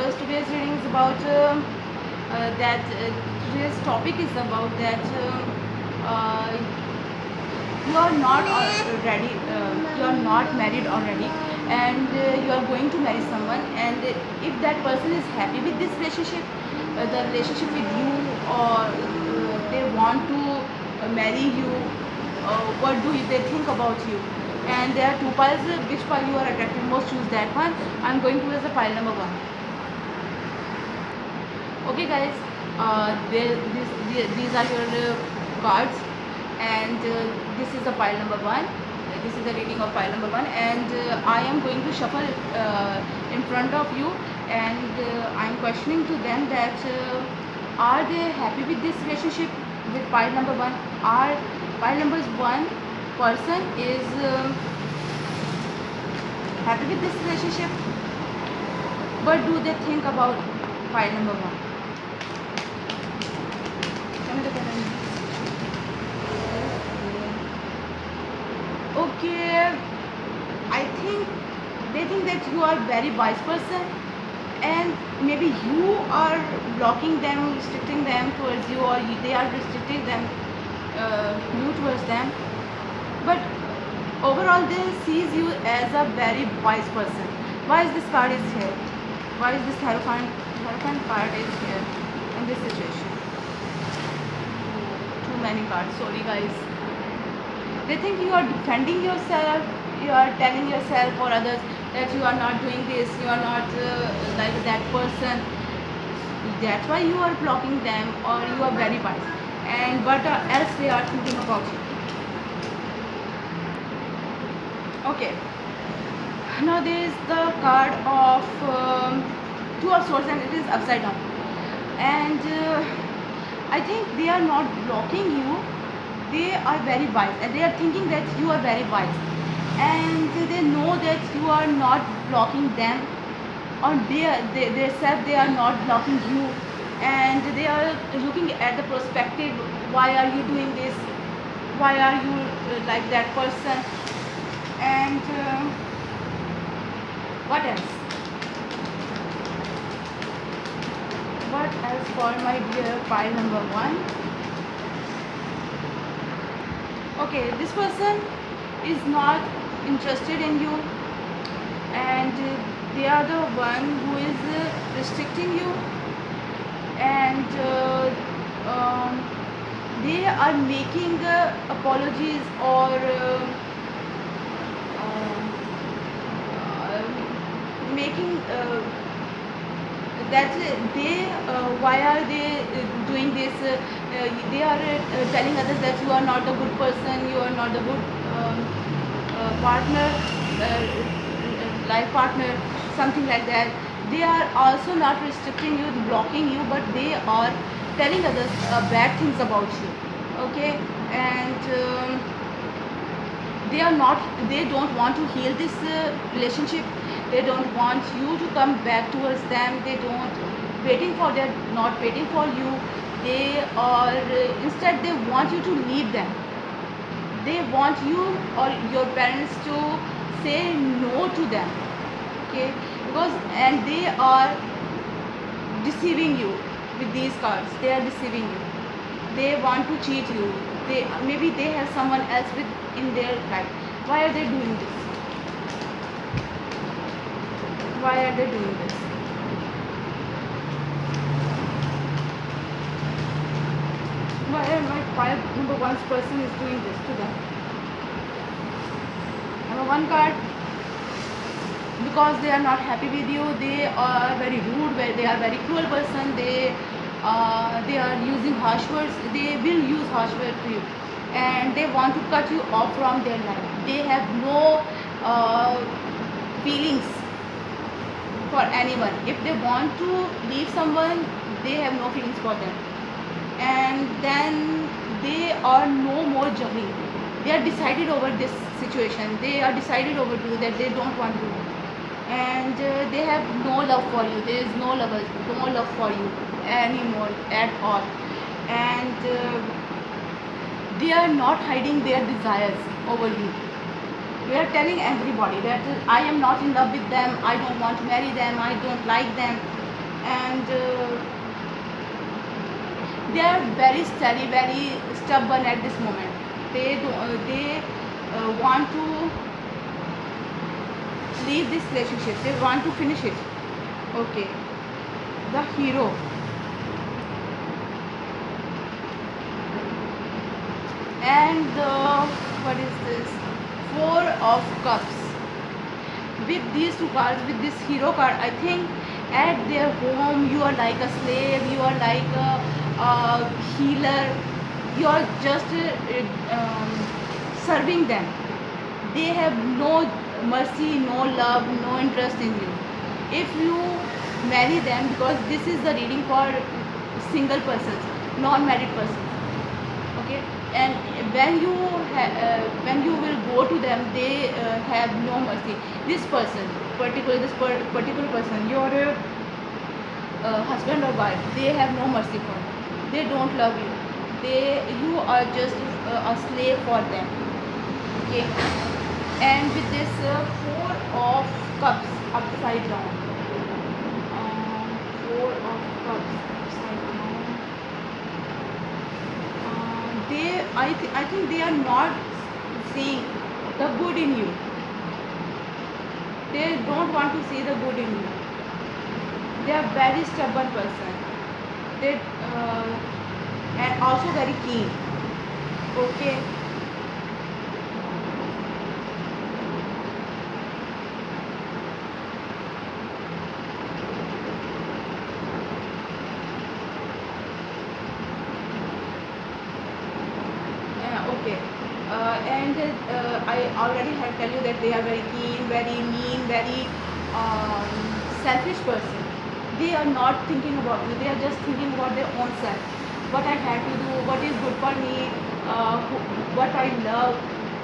viewers, today's reading is about today's topic is about that uh, you are not ready, you are not married already, and you are going to marry someone, and if that person is happy with this relationship, the relationship with you, or they want to marry you, what do they think about you? And there are two piles. Which pile you are attracted most, choose that one. I'm going to use the pile number one. Okay guys, these are your cards, and this is the pile number one. This is the reading of pile number one, and I am going to shuffle in front of you, and I'm questioning to them that are they happy with this relationship with pile number one? Are pile number one person is happy with this relationship? What do they think about pile number one? Okay, I think they think that you are very wise person, and maybe you are blocking them, restricting them towards you, or they are restricting them, you towards them. But overall, they sees you as a very wise person. Why is this card is here? Why is this Hierophant card is here in this situation? Too many cards. Sorry, guys. They think you are defending yourself. You are telling yourself or others that you are not doing this. You are not like that person. That's why you are blocking them, or you are very wise. And what else they are thinking about you? Okay. Now there is the card of Two of Swords, and it is upside down. And I think they are not blocking you. They are very wise, and they are thinking that you are very wise, and they know that you are not blocking them, or they self they are not blocking you, and they are looking at the perspective. Why are you doing this? Why are you like that person? And what else? What else for my dear pile number one? Okay, this person is not interested in you, and they are the one who is restricting you, and they are making apologies, or making that they why are they doing this? They are telling others that you are not a good person, you are not a good partner, life partner, something like that. They are also not restricting you, blocking you, but they are telling others bad things about you. Okay, and they don't want to heal this relationship. They don't want you to come back towards them. They don't not waiting for you. They are instead they want you to leave them. They want you or your parents to say no to them. Okay, because and they are deceiving you with these cards. They are deceiving you. They want to cheat you. Maybe they have someone else in their life. Why are they doing this? Why are they doing this? Why am I number one person is doing this to them? Number one card, because they are not happy with you. They are very rude. They are very cruel person. They are using harsh words. They will use harsh words to you, and they want to cut you off from their life. They have no feelings for anyone. If they want to leave someone, they have no feelings for them, and then they are no more juggling. They are decided over this situation. They are decided over you that they don't want to, and they have no love for you. There is no love for you anymore at all, and they are not hiding their desires over you. They are telling everybody that I am not in love with them, I don't want to marry them, I don't like them. and they are very steady, very stubborn at this moment. They want to leave this relationship. They want to finish it. Okay, the hero. And what is this? Four of Cups. With these two cards, with this hero card, I think at their home you are like a slave, you are like a healer, you are just serving them. They have no mercy, no love, no interest in you. If you marry them, because this is the reading for single persons, non-married persons, okay, and when you will go to them, they have no mercy. This person, particular person, your husband or wife, they have no mercy for you. They don't love you. You are just a slave for them. Okay, and with this four of cups upside down, four of cups upside down. I think they are not seeing the good in you. They don't want to see the good in you. They are very stubborn person. They and also very keen. Okay. Okay. And I already had tell you that they are very keen, very mean, very selfish person. They are not thinking about you. They are just thinking about their own self. What I have to do, what is good for me, what I love.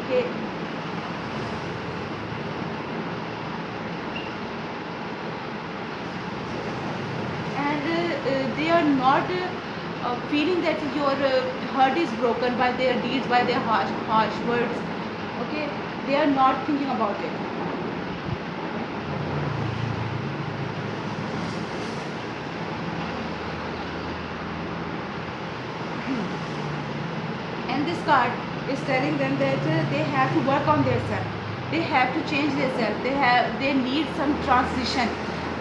Okay. And they are not feeling that your heart is broken by their deeds, by their harsh words. Okay, they are not thinking about it. And this card is telling them that they have to work on themselves. They have to change themselves. They need some transition.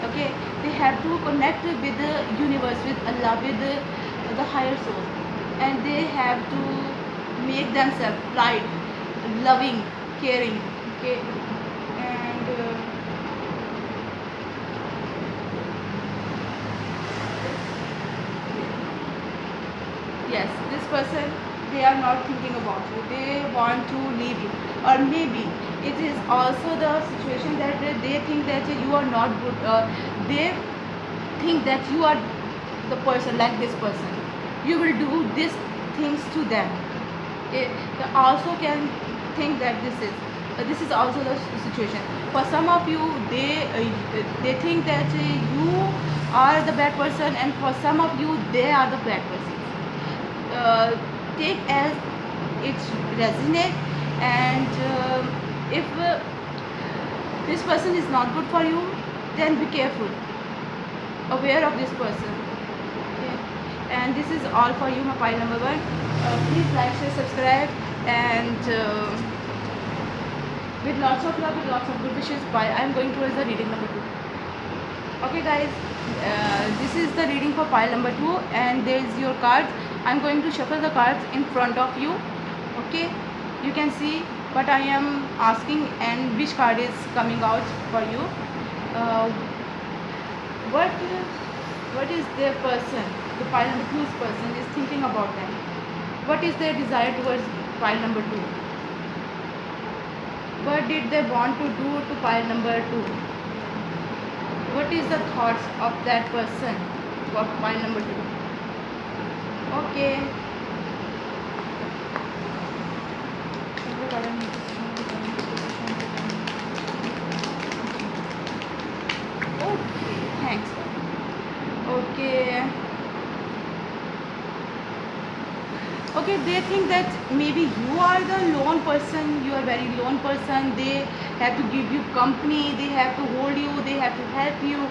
Okay, they have to connect with the universe, with Allah, with the higher soul, and they have to make themselves light, loving, caring. Okay, and yes, this person, they are not thinking about you. They want to leave you, or maybe it is also the situation that they think that you are not good. They think that you are the person, like this person. You will do these things to them. Okay? They also can think that this is also the situation. For some of you, they think that you are the bad person, and for some of you, they are the bad person. Take as it resonates, and if this person is not good for you, then be careful, aware of this person. Okay? And this is all for you, my pile number one. Please like, share, subscribe, and with lots of love, with lots of good wishes, bye. I'm going towards the reading number two. Okay guys, this is the reading for pile number two, and there is your cards. I'm going to shuffle the cards in front of you. Okay, you can see what I am asking and which card is coming out for you. What is their person, the pile number two's person is thinking about them? What is their desire towards pile number two? What did they want to do to pile number two? What is the thoughts of that person for pile number two? Okay. Okay, thanks. Okay. Okay, they think that maybe you are the lone person, you are very lone person. They have to give you company, they have to hold you, they have to help you.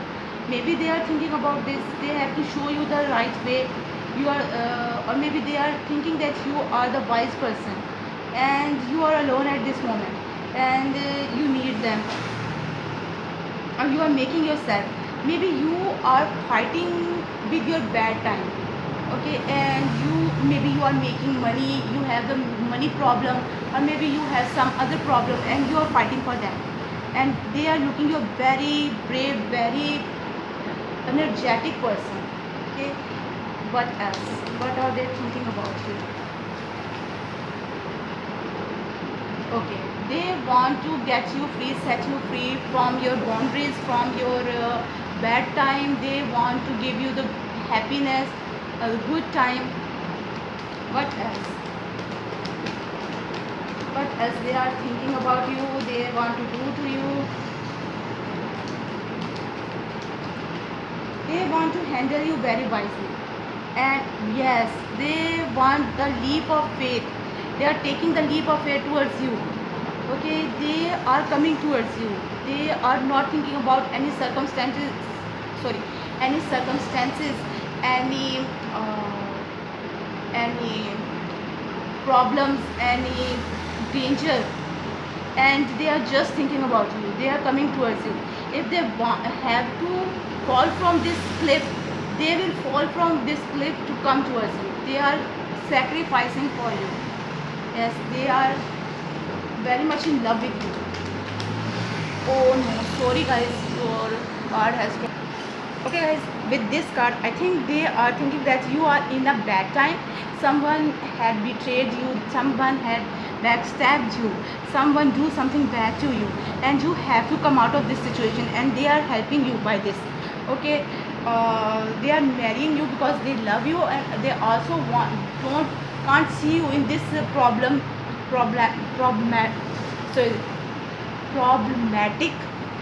Maybe they are thinking about this, they have to show you the right way. You are or maybe they are thinking that you are the wise person and you are alone at this moment, and you need them, or you are making yourself. Maybe you are fighting with your bad time, okay, and you, maybe you are making money, you have the money problem, or maybe you have some other problem and you are fighting for them, and they are looking you a very brave, very energetic person, okay. What else? What are they thinking about you? Okay, they want to get you free, set you free from your boundaries, from your bad time. They want to give you the happiness, a good time. What else? What else they are thinking about you, they want to do to you? They want to handle you very wisely, and yes, they want the leap of faith. They are taking the leap of faith towards you, okay. They are coming towards you. They are not thinking about any circumstances, sorry, any circumstances, any any problems, any danger, and they are just thinking about you. They are coming towards you. If they have to fall from this cliff, they will fall from this cliff to come towards you. They are sacrificing for you. Yes, they are very much in love with you. Oh no, sorry guys, your card has to. Okay guys, with this card I think they are thinking that you are in a bad time. Someone had betrayed you, someone had backstabbed you, someone do something bad to you, and you have to come out of this situation, and they are helping you by this, okay. They are marrying you because they love you, and they also don't can't see you in this problem so problematic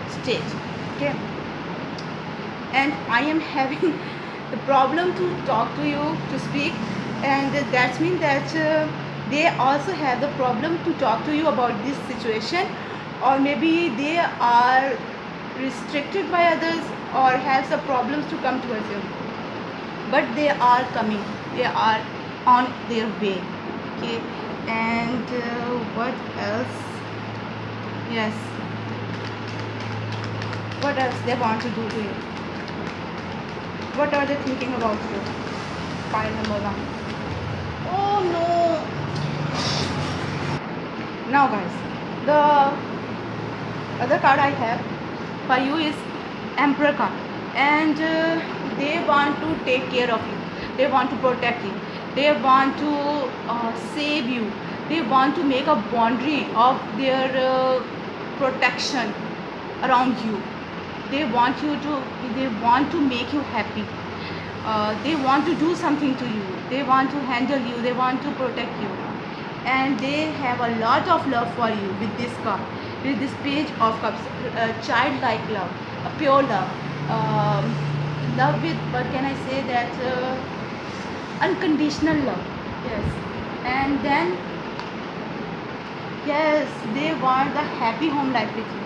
stage, okay. And I am having the problem to talk to you, to speak, and that means that they also have the problem to talk to you about this situation, or maybe they are restricted by others or have some problems to come towards you, but they are coming, they are on their way, okay. And what else? Yes, what else they want to do to you? What are they thinking about you? Pile number one. Oh no. Now guys, the other card I have for you is Emperor card, and they want to take care of you, they want to protect you, they want to save you, they want to make a boundary of their protection around you. They want you to, they want to make you happy. They want to do something to you, they want to handle you, they want to protect you, and they have a lot of love for you with this card, with this page of cups. Childlike love, a pure love, love with, what can I say, that unconditional love. Yes, and then yes, they want the happy home life with you.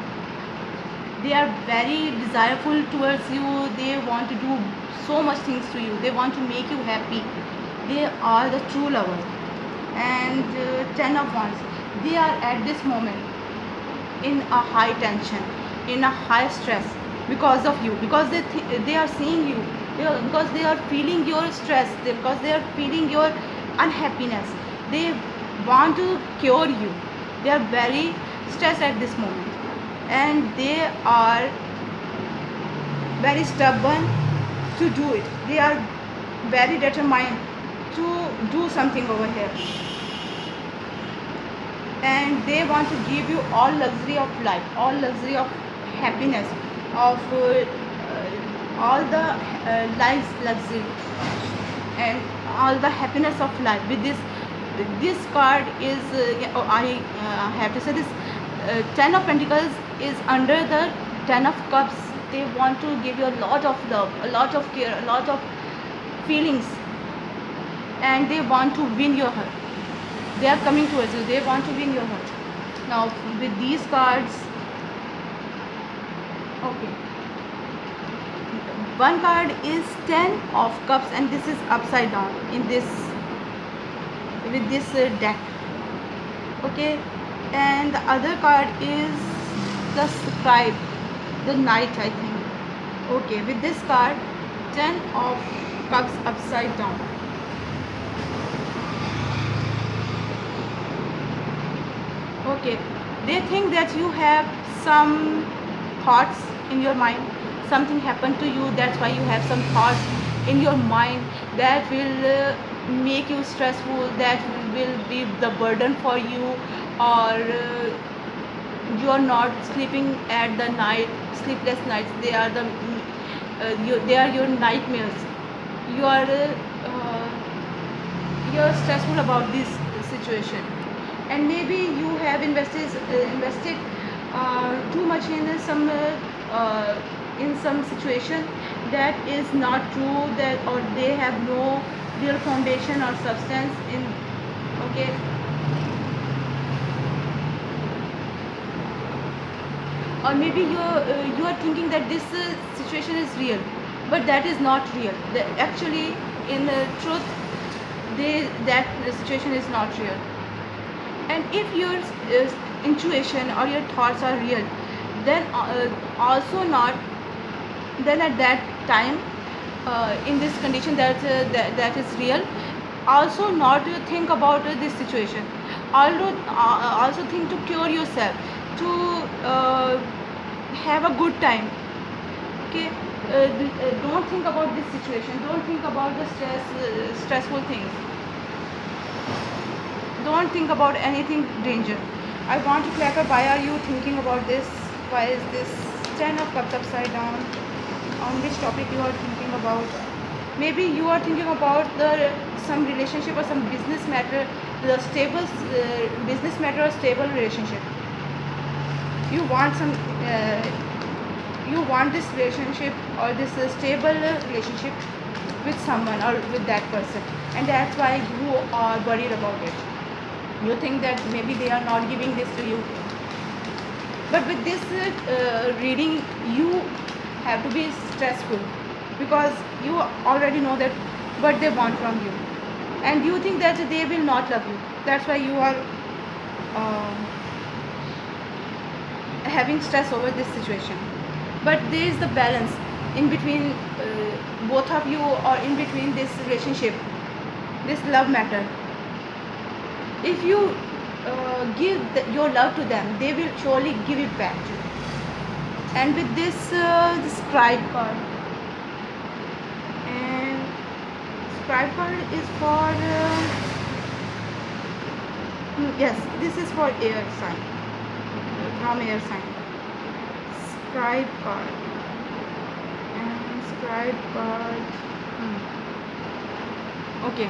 They are very desireful towards you, they want to do so much things to you, they want to make you happy. They are the true lover. And ten of wands, they are at this moment in a high tension, in a high stress because of you, because they are seeing you, because they are feeling your stress, because they are feeling your unhappiness. They want to cure you. They are very stressed at this moment, and they are very stubborn to do it. They are very determined to do something over here, and they want to give you all luxury of life, all luxury of happiness, of all the life's luxury and all the happiness of life. With this card is I have to say this, ten of pentacles is under the ten of cups. They want to give you a lot of love, a lot of care, a lot of feelings, and they want to win your heart. They are coming towards you, they want to win your heart. Now with these cards, okay, one card is 10 of cups, and this is upside down in this, with this deck. Okay, and the other card is the scribe, the knight, I think. Okay, with this card, 10 of cups upside down. Okay, they think that you have some thoughts in your mind, something happened to you, that's why you have some thoughts in your mind that will make you stressful, that will be the burden for you, or you are not sleeping at the night, sleepless nights, they are the they are your nightmares. You are you're stressful about this situation, and maybe you have invested too much in some situation that is not true, that or they have no real foundation or substance in. Okay, or maybe you are thinking that this situation is real, but that is not real. Actually, in truth, that situation is not real. And if your intuition or your thoughts are real, then also not, then at that time, in this condition that is real, also not to think about this situation, although also think to cure yourself, to have a good time. Okay, don't think about this situation, don't think about the stressful things, don't think about anything danger. I want to clarify, why are you thinking about this? Why is this 10 of cups upside down? On which topic you are thinking about? Maybe you are thinking about the some relationship or some business matter, the stable business matter or stable relationship. You want some you want this relationship or this stable relationship with someone or with that person, and that's why you are worried about it. You think that maybe they are not giving this to you, but with this reading you have to be stressful, because you already know that what they want from you, and you think that they will not love you. That's why you are having stress over this situation. But there is the balance in between both of you, or in between this relationship, this love matter. If you give your love to them, they will surely give it back to you. And with this scribe card, and scribe card is for yes, this is for air sign, from air sign. Scribe card, and scribe card, okay.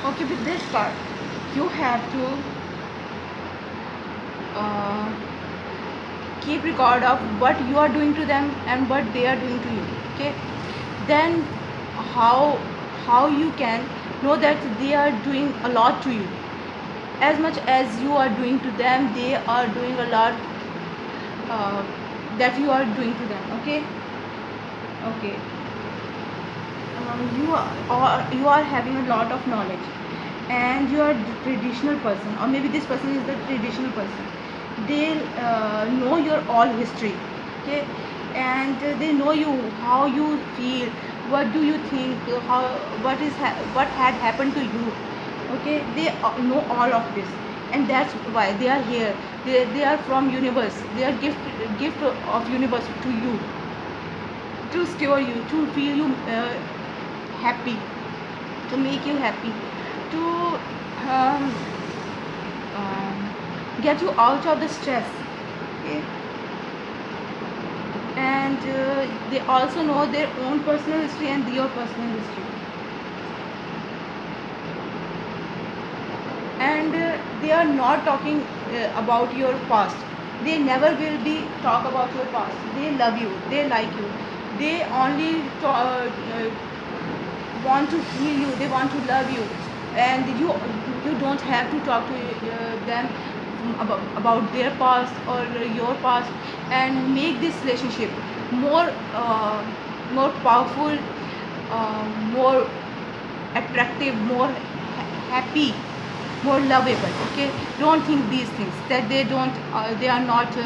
Okay, with this card, you have to keep record of what you are doing to them and what they are doing to you. Okay, then how you can know that they are doing a lot to you. As much as you are doing to them, they are doing a lot that you are doing to them. Okay, okay. You are having a lot of knowledge, and you are the traditional person, or maybe this person is the traditional person. They know your all history. Okay, and they know you, how you feel, what do you think, how what had happened to you. Okay, they know all of this, and that's why they are here. They are from universe, they are gift of universe to you, to steer you, to feel you happy, to make you happy, to um, get you out of the stress. Okay, and they also know their own personal history and your personal history, and they are not talking about your past. They never will be talk about your past. They love you, they like you, they only want to heal you, they want to love you, and You don't have to talk to them about their past or your past, and make this relationship more more powerful, more attractive, more happy, more lovable. Okay, don't think these things, that they are not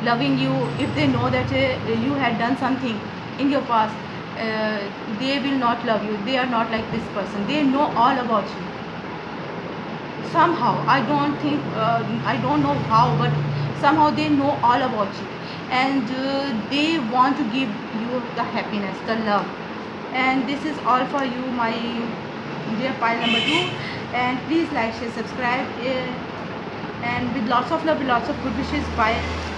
loving you. If they know that you had done something in your past, they will not love you. They are not like this person. They know all about you. Somehow, I don't know how, but somehow they know all about you, and they want to give you the happiness, the love. And this is all for you, my dear pile number 2. And please like, share, subscribe, and with lots of love, with lots of good wishes. Bye.